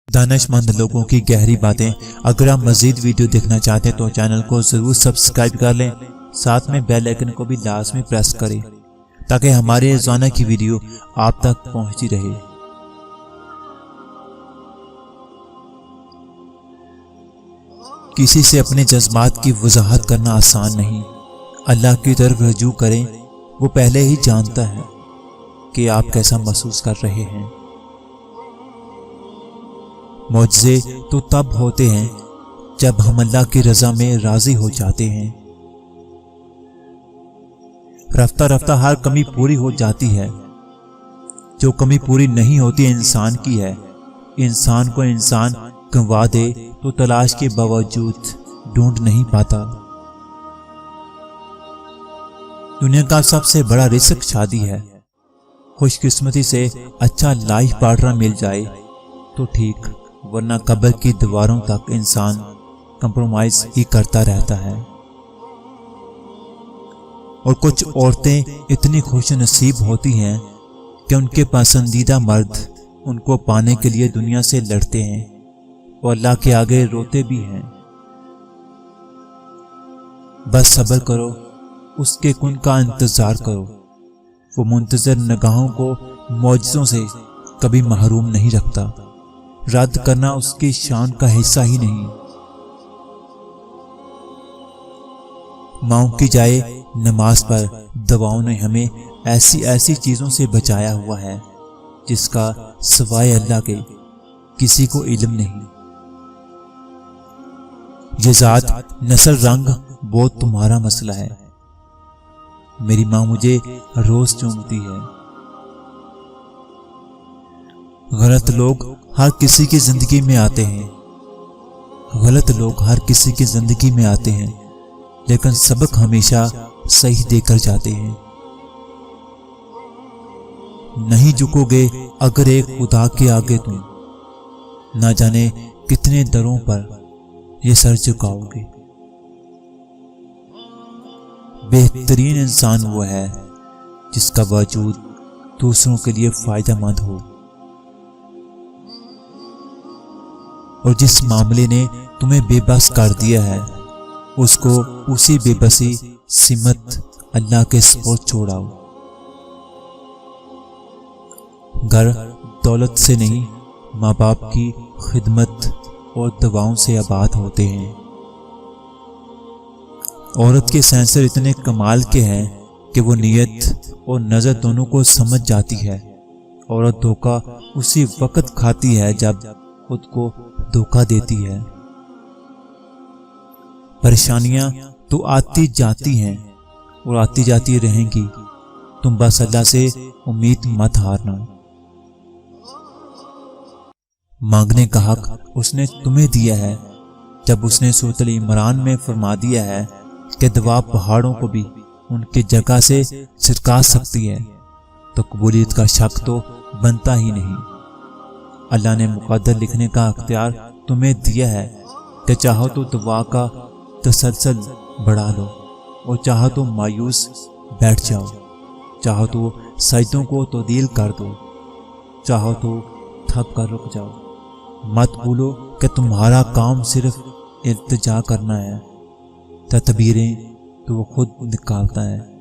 دانشمند لوگوں کی گہری باتیں۔ اگر آپ مزید ویڈیو دیکھنا چاہتے ہیں تو چینل کو ضرور سبسکرائب کر لیں، ساتھ میں بیل آئیکن کو بھی لازمی پریس کریں تاکہ ہمارے روزانہ کی ویڈیو آپ تک پہنچتی رہے۔ کسی سے اپنے جذبات کی وضاحت کرنا آسان نہیں۔ اللہ کی طرف رجوع کریں، وہ پہلے ہی جانتا ہے کہ آپ کیسا محسوس کر رہے ہیں۔ معجزے تو تب ہوتے ہیں جب ہم اللہ کی رضا میں راضی ہو جاتے ہیں۔ رفتہ رفتہ ہر کمی پوری ہو جاتی ہے۔ جو کمی پوری نہیں ہوتی انسان کی ہے۔ انسان کو انسان گنوا دے تو تلاش کے باوجود ڈھونڈ نہیں پاتا۔ دنیا کا سب سے بڑا رزق شادی ہے۔ خوش قسمتی سے اچھا لائف پارٹنر مل جائے تو ٹھیک، ورنہ قبر کی دیواروں تک انسان کمپرومائز ہی کرتا رہتا ہے۔ اور کچھ عورتیں اتنی خوش نصیب ہوتی ہیں کہ ان کے پسندیدہ مرد ان کو پانے کے لیے دنیا سے لڑتے ہیں اور اللہ کے آگے روتے بھی ہیں۔ بس صبر کرو، اس کے کن کا انتظار کرو۔ وہ منتظر نگاہوں کو معجزوں سے کبھی محروم نہیں رکھتا۔ رد کرنا اس کی شان کا حصہ ہی نہیں۔ ماؤں کی جائے نماز پر دعاؤں نے ہمیں ایسی چیزوں سے بچایا ہوا ہے جس کا سوائے اللہ کے کسی کو علم نہیں۔ یہ ذات نسل رنگ وہ تمہارا مسئلہ ہے۔ میری ماں مجھے روز چومتی ہے۔ غلط لوگ ہر کسی کی زندگی میں آتے ہیں۔ غلط لوگ ہر کسی کی زندگی میں آتے ہیں، لیکن سبق ہمیشہ صحیح دے کر جاتے ہیں۔ نہیں جھکو گے اگر ایک خدا کے آگے تم نہ جانے کتنے دروں پر یہ سر جھکاؤ گے۔ بہترین انسان وہ ہے جس کا وجود دوسروں کے لیے فائدہ مند ہو، اور جس معاملے نے تمہیں بے بس کر دیا ہے اس کو اسی بے بسی سمت اللہ کے سپرد چھوڑاؤ۔ گھر دولت سے نہیں، ماں باپ کی خدمت اور دعاؤں سے آباد ہوتے ہیں۔ عورت کے سینسر اتنے کمال کے ہیں کہ وہ نیت اور نظر دونوں کو سمجھ جاتی ہے۔ عورت دھوکہ اسی وقت کھاتی ہے جب خود کو دھوکہ دیتی ہے۔ پریشانیاں تو آتی جاتی ہیں اور آتی جاتی رہیں گی، تم بس اللہ سے امید مت ہارنا۔ مانگنے کا حق اس نے تمہیں دیا ہے، جب اس نے سورۃ عمران میں فرما دیا ہے کہ دعا پہاڑوں کو بھی ان کی جگہ سے سرکا سکتی ہے، تو قبولیت کا شک تو بنتا ہی نہیں۔ اللہ نے مقدر لکھنے کا اختیار تمہیں دیا ہے کہ چاہو تو دعا کا تسلسل بڑھا لو اور چاہو تو مایوس بیٹھ جاؤ، چاہو تو سجدوں کو تعطیل کر دو، چاہو تو تھک کر رک جاؤ۔ مت بھولو کہ تمہارا کام صرف التجا کرنا ہے، تدبیریں تو وہ خود نکالتا ہے۔